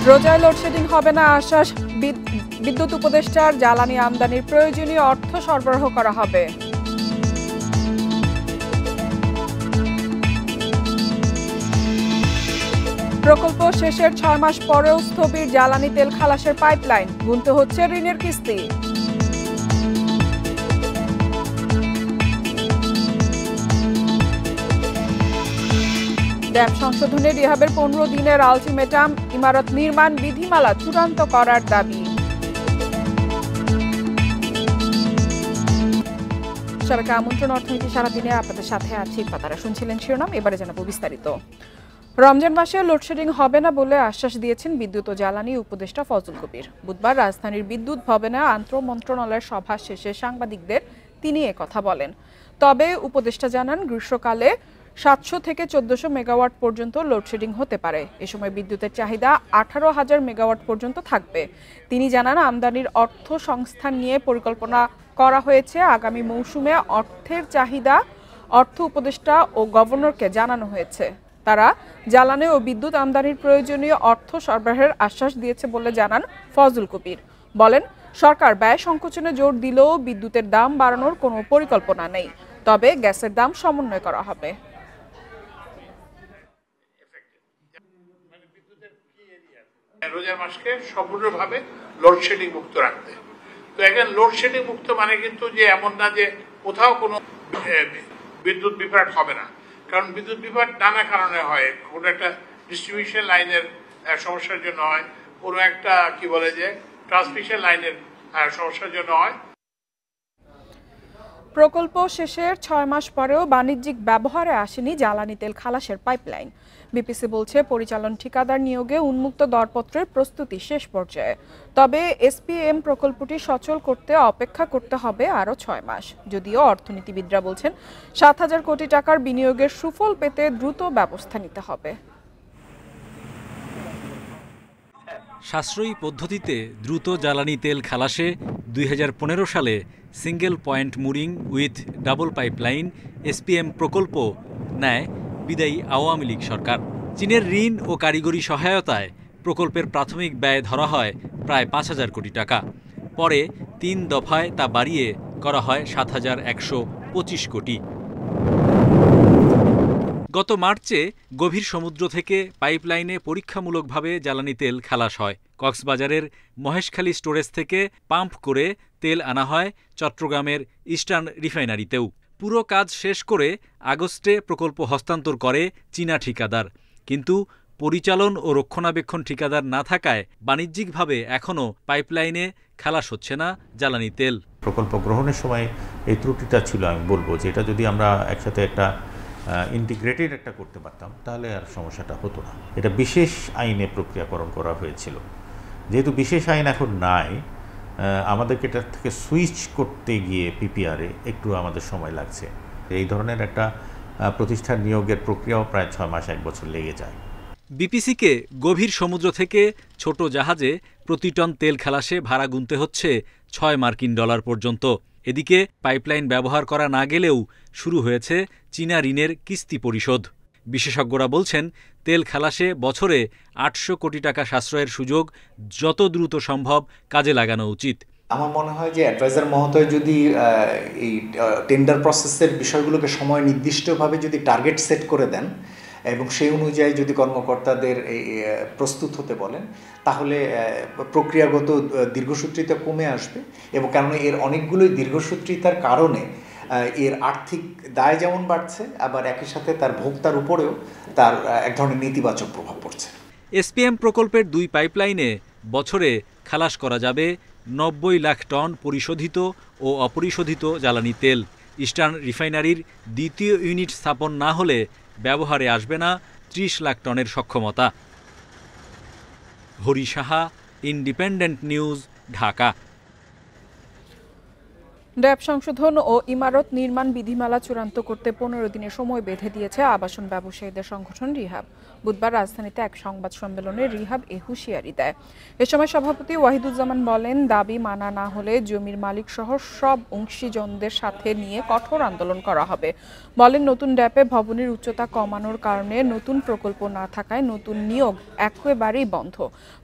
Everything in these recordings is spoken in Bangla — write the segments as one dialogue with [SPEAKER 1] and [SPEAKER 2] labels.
[SPEAKER 1] রোজায় লোডশেডিং হবে না আশ্বাস বিদ্যুৎ উপদেষ্টার। জ্বালানি আমদানির প্রয়োজনীয় অর্থ সরবরাহ করা হবে। প্রকল্প শেষের 6 মাস পরেও স্থবির জ্বালানি তেল খালাসের পাইপলাইন, গুনতে হচ্ছে ঋণের কিস্তি। ড্যাম সংশোধনে রিহাবের 15 দিনের আলটিমেটাম, ইমারত নির্মাণ বিধিমালা চূড়ান্ত করার দাবি। সবাইকে আমন্ত্রণ অর্থনীতি সারাদিনে আপনাদের সাথে আছি। পাতারা শুনছিলেন শিরোনাম, এবারে জানাবো বিস্তারিত। রমজান মাসে লোডশেডিং হবে না বলে আশ্বাস দিয়েছেন বিদ্যুৎ ও জ্বালানি উপদেষ্টা ফজল কবির। বুধবার রাজধানীর বিদ্যুৎ ভবনে আন্তঃমন্ত্রণালয়ের সভা শেষে সাংবাদিকদের তিনি একথা বলেন। তবে উপদেষ্টা জানান, গ্রীষ্মকালে 700 থেকে 1400 মেগাওয়াট পর্যন্ত লোডশেডিং হতে পারে। এ সময় বিদ্যুতের চাহিদা 18,000 মেগাওয়াট পর্যন্ত থাকবে। তিনি জানান, আমদানির অর্থ সংস্থান নিয়ে পরিকল্পনা করা হয়েছে। আগামী মৌসুমে অর্থের চাহিদা অর্থ উপদেষ্টা ও গভর্নরকে জানানো হয়েছে। তারা জ্বালানি ও বিদ্যুৎ আমদানির প্রয়োজনীয় অর্থ সরবরাহের আশ্বাস দিয়েছে বলে জানান ফজল কবির। বলেন, সরকার ব্যয় সংকোচনে জোর দিলেও বিদ্যুতের দাম বাড়ানোর কোনো পরিকল্পনা নেই, তবে গ্যাসের দাম সমন্বয় করা হবে।
[SPEAKER 2] রোজার মাসকে সম্পূর্ণভাবে লোডশেডিং মুক্ত রাখতে। তো এখানে লোডশেডিং মুক্ত মানে কিন্তু যে এমন না যে কোথাও কোনো বিদ্যুৎ বিভ্রাট হবে না, কারণ বিদ্যুৎ বিভ্রাট নানা কারণে হয়। কোনো একটা ডিস্ট্রিবিউশন লাইনের সমস্যার জন্য হয়, কোনো একটা কি বলে যে ট্রান্সমিশন লাইনের সমস্যার জন্য হয়।
[SPEAKER 1] প্রকল্প শেষের 6 মাস পরেও বাণিজ্যিক ব্যবহারে আসেনি জ্বালানি তেল খালাসের পাইপলাইন। বিপিসি বলছে, পরিচালন ঠিকাদার নিয়োগে উন্মুক্ত দরপত্রের প্রস্তুতি শেষ পর্যায়ে। তবে এসপিএম প্রকল্পটি সচল করতে অপেক্ষা করতে হবে আরও 6 মাস। যদিও অর্থনীতিবিদরা বলছেন, 7,000 কোটি টাকার বিনিয়োগের সুফল পেতে দ্রুত ব্যবস্থা নিতে হবে।
[SPEAKER 3] সাশ্রয়ী পদ্ধতিতে দ্রুত জ্বালানি তেল খালাসে 2015 সালে single point mooring with double pipeline SPM প্রকল্প নেয় বিদায়ী আওয়ামী লীগ সরকার। চীনের ঋণ ও কারিগরি সহায়তায় প্রকল্পের প্রাথমিক ব্যয় ধরা হয় প্রায় 5,000 কোটি টাকা। পরে 3 দফায় তা বাড়িয়ে করা হয় 7,125 কোটি। গত মার্চে গভীর সমুদ্র থেকে পাইপলাইনে পরীক্ষামূলকভাবে জ্বালানি তেল খালাস হয়। কক্সবাজারের মহেশখালী স্টোরেজ থেকে পাম্প করে তেল আনা হয় চট্টগ্রামের ইস্টার্ন রিফাইনারিতেও। পুরো কাজ শেষ করে আগস্টে প্রকল্প হস্তান্তর করে চীনা ঠিকাদার। কিন্তু পরিচালন ও রক্ষণাবেক্ষণ ঠিকাদার না থাকায় বাণিজ্যিকভাবে এখনও পাইপলাইনে খালাস হচ্ছে না জ্বালানি তেল।
[SPEAKER 4] প্রকল্প গ্রহণের সময় এই ত্রুটিটা ছিল, আমি বলবো যে এটা যদি আমরা একসাথে একটা ইন্টিগ্রেটেড একটা করতে পারতাম তাহলে আর সমস্যাটা হতো না। এটা বিশেষ আইনে প্রক্রিয়াকরণ করা হয়েছিল। যেহেতু বিশেষ আইন এখন নাই, আমাদেরকে এটা থেকে সুইচ করতে গিয়ে পিপিআরে একটু আমাদের সময় লাগছে। এই ধরনের একটা প্রতিষ্ঠান নিয়োগের প্রক্রিয়াও প্রায় 6 মাস 1 বছর লেগে যায়।
[SPEAKER 3] বিপিসিকে গভীর সমুদ্র থেকে ছোট জাহাজে প্রতি টন তেল খালাসে ভাড়া গুনতে হচ্ছে $6 পর্যন্ত। এদিকে পাইপলাইন ব্যবহার করা না গেলেও শুরু হয়েছে চীনা ঋণের কিস্তি পরিশোধ। বিশেষজ্ঞরা বলছেন, তেল খালাসে বছরে 800 কোটি টাকা সাশ্রয়ের সুযোগ যত দ্রুত সম্ভব কাজে লাগানো উচিত।
[SPEAKER 5] আমার মনে হয় যে অ্যাডভাইজার মহোদয় যদি এই টেন্ডার প্রসেসের বিষয়গুলোকে সময় নির্দিষ্টভাবে যদি টার্গেট সেট করে দেন এবং সেই অনুযায়ী যদি কর্মকর্তাদের প্রস্তুত হতে বলেন, তাহলে প্রক্রিয়াগত দীর্ঘসূত্রিতা কমে আসবে। এবং কারণ এর অনেকগুলোই দীর্ঘসূত্রিতার কারণে এর আর্থিক দায় যেমন বাড়ছে, আবার একই সাথে তার ভোক্তার উপরেও তার এক ধরনের নেতিবাচক প্রভাব পড়ছে।
[SPEAKER 3] এসপিএম প্রকল্পের 2 পাইপলাইনে বছরে খালাস করা যাবে 90 লাখ টন পরিশোধিত ও অপরিশোধিত জ্বালানি তেল। ইস্টার্ন রিফাইনারির দ্বিতীয় ইউনিট স্থাপন না হলে ব্যবহারে আসবে না 30 লাখ টনের সক্ষমতা। Hari Saha, independent news, Dhaka.
[SPEAKER 1] ড্যাব সংশোধন ও ইমারত নির্মাণ বিধিমালা চূড়ান্ত করতে 15 দিনের সময় বেঁধে দিয়েছে আবাসন ব্যবসায়ীদের সংগঠন রিহাব। বুধবার রাজধানীতে এক সংবাদ সম্মেলনে রিহাব এ হুঁশিয়ারি দেয়। এ সময় সভাপতি ওয়াহিদুজ্জামান বলেন, দাবি মানা না হলে জমির মালিক সহ সব অংশীজনদের সাথে নিয়ে কঠোর আন্দোলন করা হবে। বলেন, নতুন ড্যাবে ভবনের উচ্চতা কমানোর কারণে নতুন প্রকল্প না থাকায় নতুন নিয়োগ একেবারেই বন্ধ।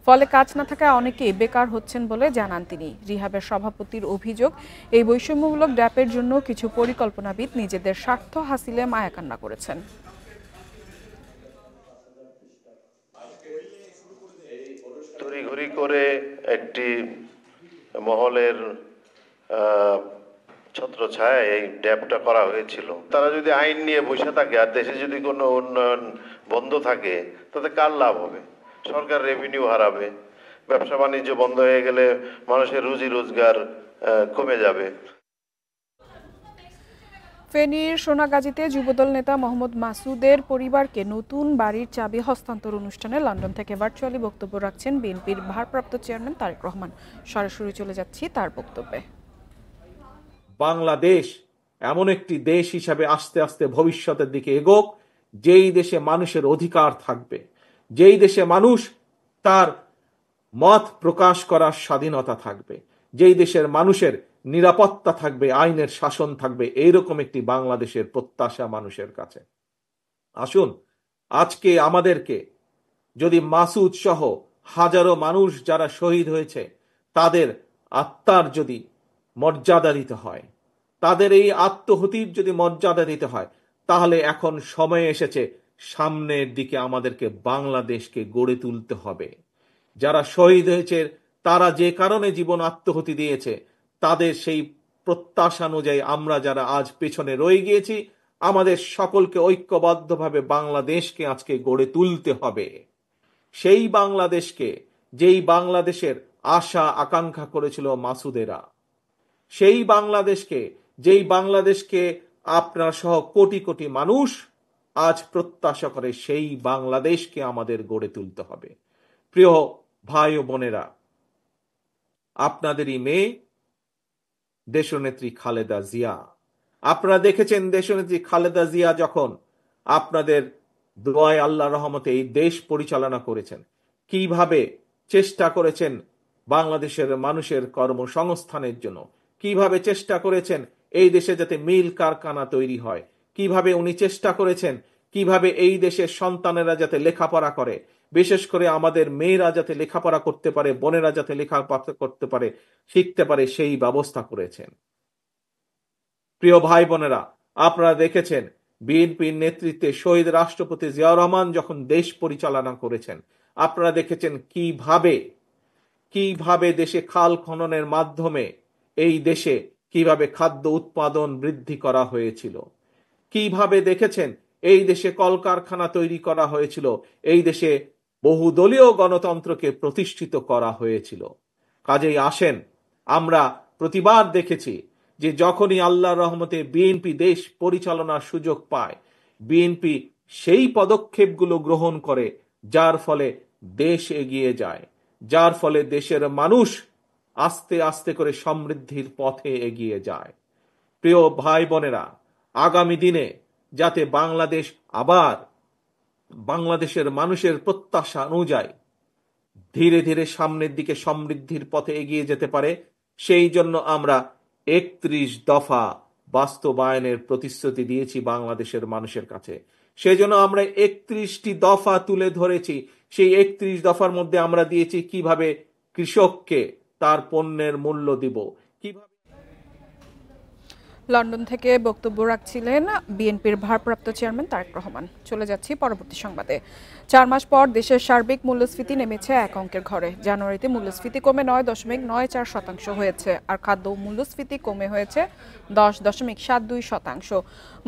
[SPEAKER 1] ফলে কাজ না থাকায় অনেকেই বেকার হচ্ছেন বলে জানান তিনি। রিহাবের সভাপতির অভিযোগ, এই বৈষম্যমূলক ড্যাপের জন্য কিছু পরিকল্পনাবিদ নিজেদের স্বার্থ হাসিলে মায়াকান্না করেছেন।
[SPEAKER 6] তড়িঘড়ি করে একটি মহলের ছত্রছায়ায় এই ড্যাবটা করা হয়েছিল। তারা যদি আইন নিয়ে বসে থাকে আর দেশে যদি কোনো উন্নয়ন বন্ধ থাকে, তাতে কার লাভ হবে? সরকার রেভিনিউ হারাবে, ব্যবসা বাণিজ্য বন্ধ হয়ে গেলে মানুষের রুজি রোজগার কমে যাবে।
[SPEAKER 1] ফেনীর সোনাগাজীতে যুবদল নেতা মোহাম্মদ মাসুদের পরিবারকে নতুন বাড়ির চাবি হস্তান্তর অনুষ্ঠানে লন্ডন থেকে ভার্চুয়ালি বক্তব্য রাখছেন বিএনপির ভারপ্রাপ্ত চেয়ারম্যান তারেক রহমান। সরাসরি চলে যাচ্ছি তার বক্তব্যে।
[SPEAKER 7] বাংলাদেশ এমন একটি দেশ হিসাবে আস্তে আস্তে ভবিষ্যতের দিকে এগোক, যেই দেশে মানুষের অধিকার থাকবে, যেই দেশে মানুষ তার মত প্রকাশ করার স্বাধীনতা থাকবে, যেই দেশের মানুষের নিরাপত্তা থাকবে, আইনের শাসন থাকবে। এইরকম একটি বাংলাদেশের প্রত্যাশা মানুষের কাছে। আসুন, আজকে আমাদেরকে যদি মাসুদ সহ হাজারো মানুষ যারা শহীদ হয়েছে তাদের আত্মার যদি মর্যাদা দিতে হয়, তাদের এই আত্মহতির যদি মর্যাদা দিতে হয়, তাহলে এখন সময় এসেছে সামনের দিকে আমাদেরকে বাংলাদেশকে গড়ে তুলতে হবে। যারা শহীদ হয়েছে, তারা যে কারণে জীবন আত্মহতি দিয়েছে, তাদের সেই প্রত্যাশা অনুযায়ী আমরা যারা আজ পেছনে রয়ে গিয়েছি, আমাদের সকলকে ঐক্যবদ্ধভাবে বাংলাদেশকে আজকে গড়ে তুলতে হবে। সেই বাংলাদেশকে, যেই বাংলাদেশের আশা আকাঙ্ক্ষা করেছিল মাসুদেরা, সেই বাংলাদেশকে, যেই বাংলাদেশকে আপনার সহ কোটি কোটি মানুষ আজ প্রত্যাশা করে, সেই বাংলাদেশকে আমাদের গড়ে তুলতে হবে। প্রিয় ভাই ও বোনেরা, আপনাদেরই মেয়ে দেশনেত্রী খালেদা জিয়া, আপনারা দেখেছেন দেশনেত্রী খালেদা জিয়া যখন আপনাদের দোয়ায় আল্লাহ রহমতে এই দেশ পরিচালনা করেছেন, কিভাবে চেষ্টা করেছেন বাংলাদেশের মানুষের কর্মসংস্থানের জন্য, কিভাবে চেষ্টা করেছেন এই দেশে যাতে মিল কারখানা তৈরি হয়, কিভাবে উনি চেষ্টা করেছেন কিভাবে এই দেশের সন্তানেরা যাতে লেখাপড়া করে, বিশেষ করে আমাদের মেয়েরা যাতে লেখাপড়া করতে পারে, বোনেরা যাতে লেখাপড়া করতে পারে, শিখতে পারে, সেই ব্যবস্থা করেছেন। প্রিয় ভাই বোনেরা, আপনারা দেখেছেন বিএনপির নেতৃত্বে শহীদ রাষ্ট্রপতি জিয়াউর রহমান যখন দেশ পরিচালনা করেছেন, আপনারা দেখেছেন কিভাবে দেশে খাল খননের মাধ্যমে এই দেশে কিভাবে খাদ্য উৎপাদন বৃদ্ধি করা হয়েছিল, কিভাবে দেখেছেন এই দেশে কলকারখানা তৈরি করা হয়েছিল, এই দেশে বহুদলীয় গণতন্ত্রকে প্রতিষ্ঠিত করা হয়েছিল। কাজেই আসেন, আমরা প্রতিবার দেখেছি যে যখনই আল্লাহর রহমতে বিএনপি দেশ পরিচালনার সুযোগ পায়, বিএনপি সেই পদক্ষেপগুলো গ্রহণ করে যার ফলে দেশ এগিয়ে যায়, যার ফলে দেশের মানুষ আস্তে আস্তে করে সমৃদ্ধির পথে এগিয়ে যায়। প্রিয় ভাই বোনেরা, আগামী দিনে যাতে বাংলাদেশ আবার বাংলাদেশের মানুষের প্রত্যাশা অনুযায়ী ধীরে ধীরে সামনের দিকে সমৃদ্ধির পথে এগিয়ে যেতে পারে, সেই জন্য আমরা 31 দফা বাস্তবায়নের প্রতিশ্রুতি দিয়েছি বাংলাদেশের মানুষের কাছে। সেই জন্য আমরা 31টি দফা তুলে ধরেছি। সেই 31 দফার মধ্যে আমরা দিয়েছি কিভাবে কৃষককে তার পণ্যের মূল্য দিব, কিভাবে।
[SPEAKER 1] লন্ডন থেকে বক্তব্য রাখছিলেন বিএনপির ভারপ্রাপ্ত চেয়ারম্যান তারেক রহমান। চলে যাচ্ছি পরবর্তী সংবাদে। 4 মাস পর দেশের সার্বিক মূল্যস্ফীতি নেমেছে এক অঙ্কের ঘরে। জানুয়ারিতে মূল্যস্ফীতি কমে 9.94% হয়েছে, আর খাদ্য মূল্যস্ফীতি কমে হয়েছে 10.72%।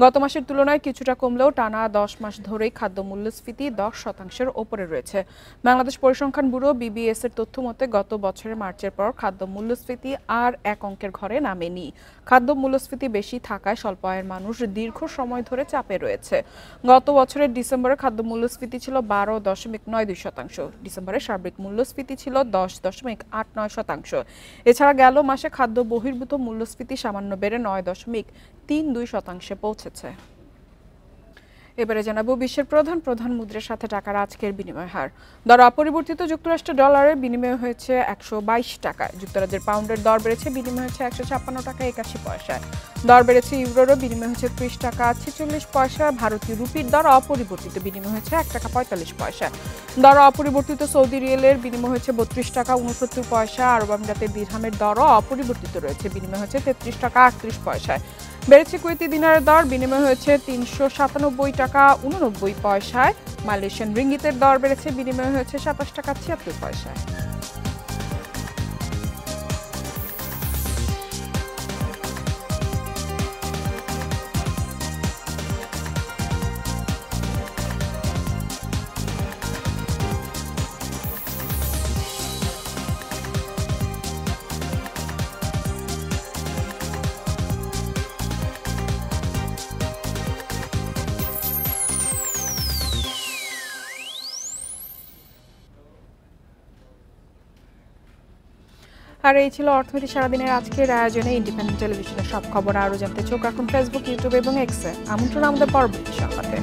[SPEAKER 1] গত মাসের তুলনায় কিছুটা কমলেও টানা 10 মাস ধরেই খাদ্য মূল্যস্ফীতি 10%-এর ওপরে রয়েছে। বাংলাদেশ পরিসংখ্যান ব্যুরো BBS এর তথ্য মতে গত বছরের মার্চের পর খাদ্য মূল্যস্ফীতি আর এক অঙ্কের ঘরে নামেনি। খাদ্য মূল্যস্ফীতি মূল্যস্ফীতি বেশি থাকায় স্বল্প আয়ের মানুষ দীর্ঘ সময় ধরে চাপে রয়েছে। গত বছরের ডিসেম্বরে খাদ্য মূল্যস্ফীতি ছিল 12.92%। ডিসেম্বরে সার্বিক মূল্যস্ফীতি ছিল 10.89%। এছাড়া গেল মাসে খাদ্য বহির্ভূত মূল্যস্ফীতি সামান্য বেড়ে 9.32% পৌঁছেছে। এবারে জানাবো বিশ্বের প্রধান প্রধান মুদ্রার সাথে টাকার আজকের বিনিময় হার। দর অপরিবর্তিত যুক্তরাষ্ট্রের ডলারে বিনিময় হয়েছে 122 টাকা। যুক্তরাজ্যের পাউন্ডের দর বেড়েছে, বিনিময় হয়েছে 156 টাকা 81 পয়সায়। দর বেড়েছে ইউরোরও, বিনিময় হয়েছে 30 টাকা 46 পয়সা। ভারতীয় রুপির দর অপরিবর্তিত, বিনিময় হয়েছে 1 টাকা 45 পয়সা। দর অপরিবর্তিত সৌদি রিয়েলের বিনিময় হয়েছে 32 টাকা 69 পয়সা। আরব আমিরাতের দিরহামের দরও অপরিবর্তিত রয়েছে, বিনিময় হয়েছে 33 টাকা 38 পয়সায়। বেড়েছে কুয়েতি দিনারের দর, বিনিময় হয়েছে 397 টাকা 89 পয়সায়। মালয়েশিয়ান রিঙ্গিতের দর বেড়েছে, বিনিময় হয়েছে 27 টাকা 76 পয়সায়। আর এই ছিল অর্থনীতি সারাদিনের আজকের আয়োজনে। ইন্ডিপেন্ডেন্ট টেলিভিশনের সব খবর আরও জানতে চোখ রাখুন ফেসবুক, ইউটিউব এবং এক্সে। আমন্ত্রণ আমাদের পরবর্তী সংবাদে।